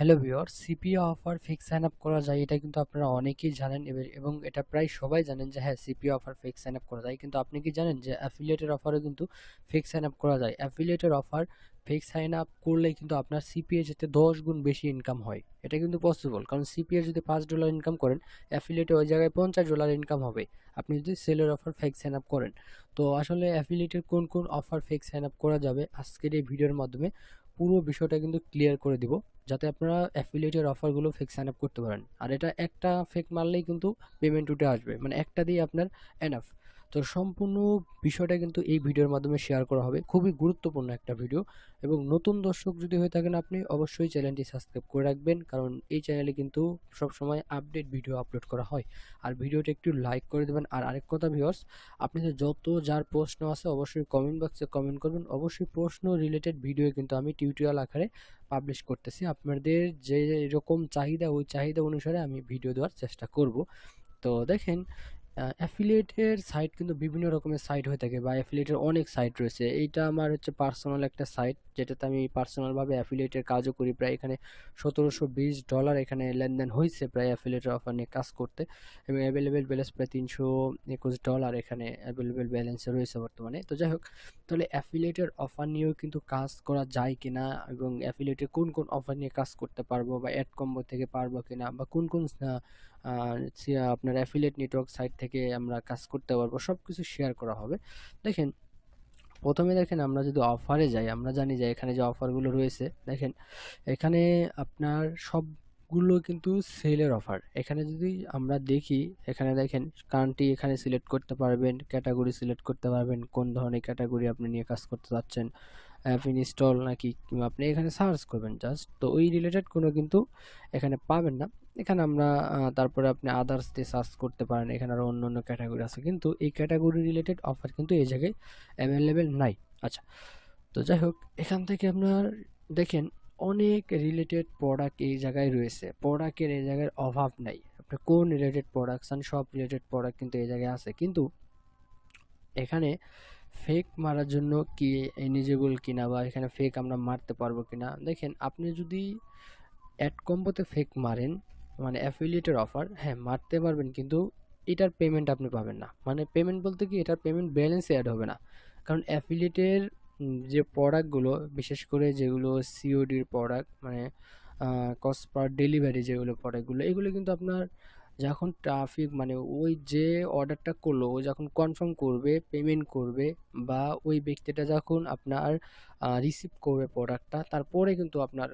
Hello viewers, CPA offer fix sign up করা যায়, এটা কিন্তু আপনারা অনেকেই জানেন এবং এটা প্রায় সবাই জানেন যে হ্যাঁ, CPA offer fix sign up করা যায়। কিন্তু আপনি কি জানেন যে অ্যাফিলিয়েটের অফারও কিন্তু ফিক্স সাইন আপ করা যায়? অ্যাফিলিয়েটের অফার ফিক্স সাইন আপ করলেই কিন্তু আপনার সিপিএ যেতে 10 গুণ বেশি ইনকাম হয়। এটা কিন্তু পসিবল, কারণ সিপিএ যদি $5 ইনকাম করেন, অ্যাফিলিয়েটে ওই জায়গায় $50 ইনকাম হবে আপনি যদি সেলের অফার ফিক্স সাইন আপ করেন। তো আসলে অ্যাফিলিয়েটের কোন কোন অফার ফিক্স সাইন আপ করা যাবে আজকের এই ভিডিওর মাধ্যমে পুরো বিষয়টা কিন্তু ক্লিয়ার করে দিব, যাতে আপনারা অ্যাফিলিয়েটের অফারগুলো ফেক সাইন আপ করতে পারেন। আর এটা একটা ফেক মারলেই কিন্তু পেমেন্ট উঠে আসবে, মানে একটা দিয়ে আপনার এনাফ। তো সম্পূর্ণ বিষয়টা কিন্তু এই ভিডিওর মাধ্যমে শেয়ার করা হবে, খুবই গুরুত্বপূর্ণ একটা ভিডিও। এবং নতুন দর্শক যদি হয়ে থাকেন, আপনি অবশ্যই চ্যানেলটি সাবস্ক্রাইব করে রাখবেন, কারণ এই চ্যানেলে কিন্তু সবসময় আপডেট ভিডিও আপলোড করা হয়। আর ভিডিওটা একটু লাইক করে দেবেন। আর আরেক কথা ভিউয়ার্স, আপনাদের যত যার প্রশ্ন আছে অবশ্যই কমেন্ট বক্সে কমেন্ট করবেন। অবশ্যই প্রশ্ন রিলেটেড ভিডিও কিন্তু আমি টিউটোরিয়াল আকারে পাবলিশ করতেছি। আপনাদের যে এরকম চাহিদা, ওই চাহিদা অনুসারে আমি ভিডিও দেওয়ার চেষ্টা করব। তো দেখেন, অ্যাফিলিয়েটের সাইট কিন্তু বিভিন্ন রকমের সাইট হয়ে থাকে, বা অ্যাফিলিয়েটের অনেক সাইট রয়েছে। এইটা আমার হচ্ছে পার্সোনাল একটা সাইট, যেটাতে আমি পার্সোনালভাবে অ্যাফিলিয়েটের কাজও করি। প্রায় এখানে $1720 এখানে লেনদেন হয়েছে প্রায় অ্যাফিলিয়েটের অফার নিয়ে কাজ করতে। এবং অ্যাভেলেবেল ব্যালেন্স প্রায় $321 এখানে অ্যাভেলেবেল ব্যালেন্সে রয়েছে বর্তমানে। তো যাই হোক, তাহলে অ্যাফিলিয়েটের অফার নিয়েও কিন্তু কাজ করা যায় কিনা, এবং অ্যাফিলিয়েটের কোন কোন অফার নিয়ে কাজ করতে পারবো, বা অ্যাড কম্বো থেকে পারবো কিনা, বা কোন কোন আপনার অ্যাফিলিয়েট নেটওয়ার্ক সাইট থেকে আমরা কাজ করতে পারবো, সব কিছু শেয়ার করা হবে। দেখেন, প্রথমে দেখেন, আমরা যদি অফারে যাই, আমরা জানি যে এখানে যে অফারগুলো রয়েছে, দেখেন এখানে আপনার সবগুলো কিন্তু সেলের অফার। এখানে যদি আমরা দেখি, এখানে দেখেন কান্ট্রি এখানে সিলেক্ট করতে পারবেন, ক্যাটাগরি সিলেক্ট করতে পারবেন, কোন ধরনের ক্যাটাগরি আপনি নিয়ে কাজ করতে যাচ্ছেন, অ্যাপ ইনস্টল নাকি, কিংবা আপনি এখানে সার্চ করবেন জাস্ট। তো ওই রিলেটেড কোনো কিন্তু এখানে পাবেন না। এখানে আমরা তারপরে আপনি আদার্স দিয়ে সার্চ করতে পারেন, এখানে আরও অন্য অন্য ক্যাটাগরি আছে, কিন্তু এই ক্যাটাগরি রিলেটেড অফার কিন্তু এই জায়গায় অ্যাভেলেবেল নাই। আচ্ছা, তো যাই হোক, এখান থেকে আপনার দেখেন অনেক রিলেটেড প্রোডাক্ট এই জায়গায় রয়েছে। প্রোডাক্টের এই জায়গায় অভাব নাই, আপনি কোন রিলেটেড প্রোডাক্ট চান সব রিলেটেড প্রোডাক্ট কিন্তু এই জায়গায় আছে। কিন্তু এখানে ফেক মারার জন্য কি এলিজিবল কিনা, বা এখানে ফেক আমরা মারতে পারবো কিনা, দেখেন আপনি যদি অ্যাড কম্বোতে ফেক মারেন, মানে অ্যাফিলিয়েটের অফার, হ্যাঁ মারতে পারবেন, কিন্তু এটার পেমেন্ট আপনি পাবেন না। মানে পেমেন্ট বলতে কি, এটার পেমেন্ট ব্যালেন্সে অ্যাড হবে না। কারণ অ্যাফিলিয়েটের যে প্রোডাক্টগুলো, বিশেষ করে যেগুলো সিওডির প্রোডাক্ট, মানে কস্ট পার ডেলিভারি যেগুলো প্রোডাক্টগুলো, এগুলো কিন্তু আপনার যখন ট্রাফিক, মানে ওই যে অর্ডারটা করলো, ও যখন কনফার্ম করবে, পেমেন্ট করবে, বা ওই ব্যক্তিটা যখন আপনার রিসিভ করবে প্রোডাক্টটা, তারপরে কিন্তু আপনার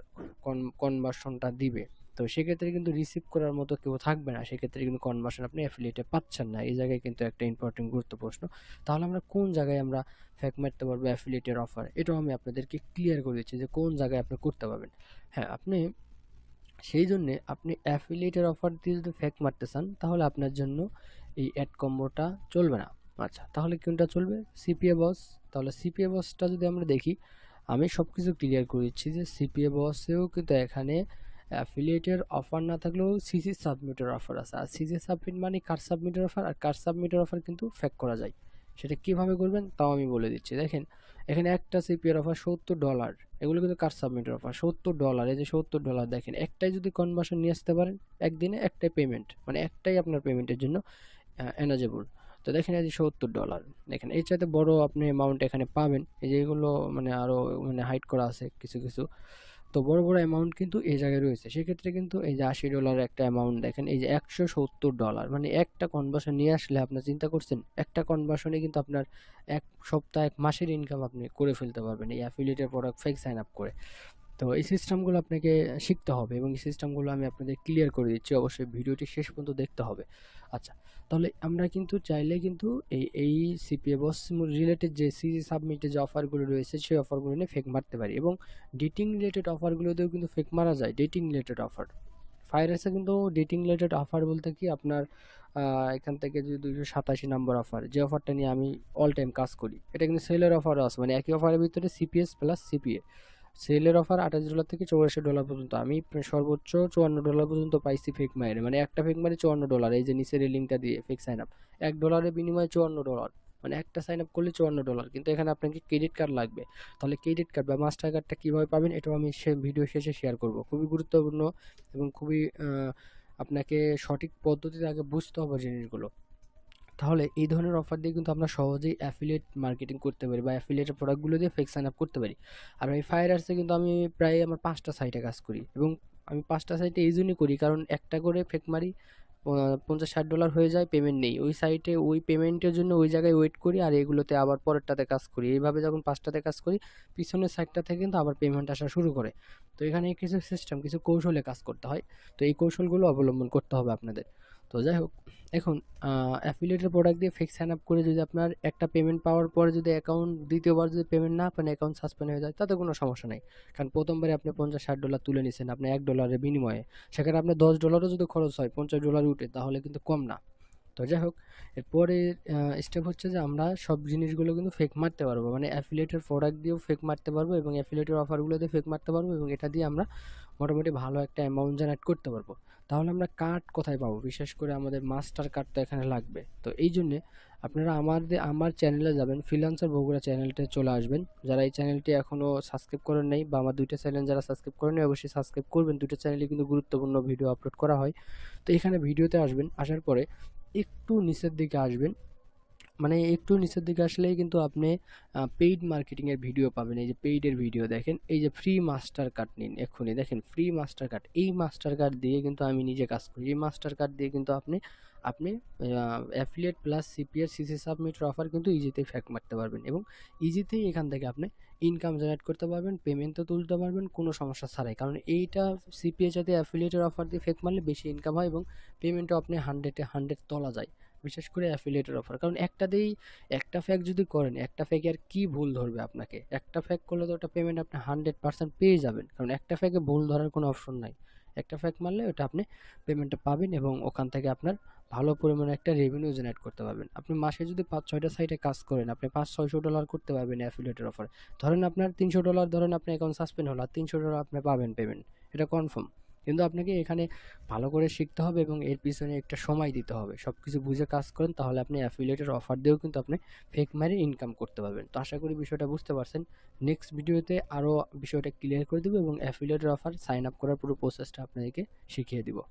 কনভার্সনটা দিবে। তো সেক্ষেত্রে কিন্তু রিসিভ করার মতো কেউ থাকবে না, সেক্ষেত্রে কিন্তু কনভার্সন আপনি অ্যাফিলিয়েটে পাচ্ছেন না। এই জায়গায় কিন্তু একটা ইম্পর্টেন্ট গুরুত্ব প্রশ্ন। তাহলে আমরা কোন জায়গায় আমরা ফ্যাক মারতে পারবো অ্যাফিলিয়েটের অফার, এটাও আমি আপনাদেরকে ক্লিয়ার করে দিচ্ছি যে কোন জায়গায় আপনি করতে পারবেন। হ্যাঁ, আপনি সেই জন্যে আপনি অ্যাফিলিয়েটের অফার দিয়ে যদি ফ্যাক মারতে চান, তাহলে আপনার জন্য এই অ্যাড কম্বোটা চলবে না। আচ্ছা, তাহলে কোনটা চলবে? সিপিএ বস। তাহলে সিপিএ বসটা যদি আমরা দেখি, আমি সব কিছু ক্লিয়ার করে দিচ্ছি যে সিপিএ বসেও কিন্তু এখানে অ্যাফিলিয়েটের অফার না থাকলেও সিসি সাবমিটের অফার আছে। আর সিসি সাবমিট মানে কার সাবমিটের অফার, আর কার সাবমিটের অফার কিন্তু ফ্যাক করা যায়। সেটা কিভাবে করবেন তাও আমি বলে দিচ্ছি। দেখেন, এখানে একটা সিপিএর অফার $70, এগুলো কিন্তু কার সাবমিটের অফার $70। এই যে $70, দেখেন একটাই যদি কনভার্সন নিয়ে আসতে পারেন একদিনে, একটাই পেমেন্ট, মানে একটাই আপনার পেমেন্টের জন্য এনাজেবল। তো দেখেন এই যে $70, দেখেন এর চাইতে বড় আপনি অ্যামাউন্ট এখানে পাবেন। এই যে এগুলো মানে আরো মানে হাইড করা আছে কিছু কিছু। তো বড় বড় অ্যামাউন্ট কিন্তু এই জায়গায় রয়েছে। সেক্ষেত্রে কিন্তু এই যে $80 একটা অ্যামাউন্ট, দেখেন এই যে $170, মানে একটা কনভার্সন নিয়ে আসলে আপনার চিন্তা করছেন, একটা কনভার্সনে কিন্তু আপনার এক সপ্তাহ এক মাসের ইনকাম আপনি করে ফেলতে পারবেন এই affiliated product fake sign up করে। তো এই সিস্টেমগুলো আপনাকে শিখতে হবে, এবং এই সিস্টেমগুলো আমি আপনাদের ক্লিয়ার করে দিচ্ছি, অবশ্যই ভিডিওটি শেষ পর্যন্ত দেখতে হবে। আচ্ছা, তাহলে আমরা কিন্তু চাইলে কিন্তু এই সিপিএ বস রিলেটেড যে সিজি সাবমিটের যে অফারগুলো রয়েছে, সেই অফারগুলো নিয়ে ফেক মারতে পারি, এবং ডেটিং রিলেটেড অফারগুলোতেও কিন্তু ফেক মারা যায়। ডেটিং রিলেটেড অফার ফায়ারেসে কিন্তু ডেটিং রিলেটেড অফার বলতে কি, আপনার এখান থেকে যদি 287 নম্বর অফার, যে অফারটা নিয়ে আমি অল টাইম কাজ করি, এটা কিন্তু সেলের অফারও আছে, মানে একই অফারের ভিতরে সিপিএস প্লাস সিপিএ। সেলের অফার $28 থেকে $84 পর্যন্ত, আমি সর্বোচ্চ $54 পর্যন্ত পাইছি ফেক মাইরে, মানে একটা ফেক মারি $54। এই যে নিচের এই লিঙ্কটা দিয়ে ফেক সাইন আপ, $1 বিনিময়ে $54। মানে একটা সাইন আপ করলে $54, কিন্তু এখানে আপনাকে ক্রেডিট কার্ড লাগবে। তাহলে ক্রেডিট কার্ড বা মাস্টার কার্ডটা কীভাবে পাবেন এটাও আমি ভিডিও শেষে শেয়ার করব। খুবই গুরুত্বপূর্ণ এবং খুবই আপনাকে সঠিক পদ্ধতিতে আগে বুঝতে হবে জিনিসগুলো। তাহলে এই ধরনের অফার দিয়ে কিন্তু আমরা সহজেই অ্যাফিলিয়েট মার্কেটিং করতে পারি বা অ্যাফিলিয়েটের প্রোডাক্টগুলো দিয়ে ফেক সাইন আপ করতে পারি। আর এই ফায়ার আর্টসে কিন্তু আমি প্রায় আমার 5টা সাইটে কাজ করি, এবং আমি 5টা সাইটে এই জন্যই করি কারণ একটা করে ফেক মারি, $50-60 হয়ে যায়, পেমেন্ট নেই ওই সাইটে, ওই পেমেন্টের জন্য ওই জায়গায় ওয়েট করি, আর এগুলোতে আবার পরেরটাতে কাজ করি। এইভাবে যখন 5টাতে কাজ করি, পিছনের সাইটটা থেকে কিন্তু আবার পেমেন্ট আসা শুরু করে। তো এখানে কিছু সিস্টেম, কিছু কৌশলে কাজ করতে হয়। তো এই কৌশলগুলো অবলম্বন করতে হবে আপনাদের। তো যাই হোক, এখন অ্যাফিলিয়েটের প্রোডাক্ট দিয়ে ফিক্স সাইন আপ করে যদি আপনার একটা পেমেন্ট পাওয়ার পরে যদি অ্যাকাউন্ট দ্বিতীয়বার যদি পেমেন্ট না পান, অ্যাকাউন্ট সাসপেন্ড হয়ে যায়, তাতে কোনো সমস্যা নেই। কারণ প্রথমবারে আপনি $50-60 তুলে নিছেন আপনি $1 বিনিময়ে, সেখানে আপনার $10 যদি খরচ হয়, $50 উঠে, তাহলে কিন্তু কম না। তো যাই হোক, এরপরে স্টেপ হচ্ছে যে আমরা সব জিনিসগুলো কিন্তু ফেক মারতে পারবো, মানে অ্যাফিলিয়েটের প্রোডাক্ট দিয়েও ফেক মারতে পারবো এবং অ্যাফিলিয়েটের অফারগুলো দিয়ে ফেক মারতে পারবো, এবং এটা দিয়ে আমরা মোটামুটি ভালো একটা অ্যামাউন্ট জেনারেট করতে পারবো। তাহলে আমরা কার্ড কোথায় পাবো? বিশেষ করে আমাদের মাস্টার কার্ড তো এখানে লাগবে। তো এই জন্যে আপনারা আমার চ্যানেলে যাবেন, ফ্রিল্যান্সার বগুড়া চ্যানেলটা চলে আসবেন। যারা এই চ্যানেলটি এখনও সাবস্ক্রাইব করেন নাই, বা আমার দুইটা চ্যানেল যারা সাবস্ক্রাইব করেন নাই, অবশ্যই সাবস্ক্রাইব করবেন। দুটো চ্যানেলে কিন্তু গুরুত্বপূর্ণ ভিডিও আপলোড করা হয়। তো এখানে ভিডিওতে আসবেন, আসার পরে একটু নিচের দিকে আসবেন, মানে একটু নিচের দিকে আসলেই কিন্তু আপনি পেইড মার্কেটিংয়ের ভিডিও পাবেন। এই যে পেইডের ভিডিও দেখেন, এই যে ফ্রি মাস্টার কার্ড নিন, এক্ষুনি দেখেন ফ্রি মাস্টার কার্ড। এই মাস্টার কার্ড দিয়ে কিন্তু আমি নিজে কাজ করি। এই মাস্টার কার্ড দিয়ে কিন্তু আপনি আপনি অ্যাফিলিয়েট প্লাস সিপিএর সিসি সাবমিটের অফার কিন্তু ইজিতেই ফ্যাক মারতে পারবেন, এবং ইজিতেই এখান থেকে আপনি ইনকাম জেনারেট করতে পারবেন, পেমেন্টও তুলতে পারবেন কোনো সমস্যা ছাড়াই। কারণ এইটা সিপিএ সাথে অ্যাফিলিয়েটের অফার দিয়ে ফেক মারলে বেশি ইনকাম হয়, এবং পেমেন্টও আপনি 100-100 তোলা যায়, বিশেষ করে অ্যাফিলিয়েটের অফার। কারণ একটা ফ্যাক যদি করেন, একটা ফ্যাকে আর কি ভুল ধরবে আপনাকে? একটা ফ্যাক করলে তো ওটা পেমেন্ট আপনি 100% পেয়ে যাবেন, কারণ একটা ফ্যাকে ভুল ধরার কোনো অপশন নাই। একটা ফ্যাক মারলে ওটা আপনি পেমেন্টটা পাবেন, এবং ওখান থেকে আপনার ভালো পরিমাণে একটা রেভিনিউ জেনারেট করতে পারবেন। আপনি মাসে যদি 5-6টা সাইটে কাজ করেন, আপনি $500-600 করতে পারবেন অ্যাফিলিয়েটের অফারে। ধরেন আপনার $300, ধরেন আপনার অ্যাকাউন্ট সাসপেন্ড হলো, আর $300 আপনি পাবেন পেমেন্ট, এটা কনফার্ম। কিন্তু আপনাকে এখানে ভালো করে শিখতে হবে এবং এর পিছনে একটা সময় দিতে হবে। সবকিছু বুঝে কাজ করেন, তাহলে আপনি অ্যাফিলিয়েটের অফার দিয়েও কিন্তু আপনি ফেক মারি ইনকাম করতে পারবেন। তো আশা করি বিষয়টা বুঝতে পারছেন। নেক্সট ভিডিওতে আরও বিষয়টা ক্লিয়ার করে দেবো, এবং অ্যাফিলিয়েটের অফার সাইন আপ করার পুরো প্রসেসটা আপনাদেরকে শিখিয়ে দিব।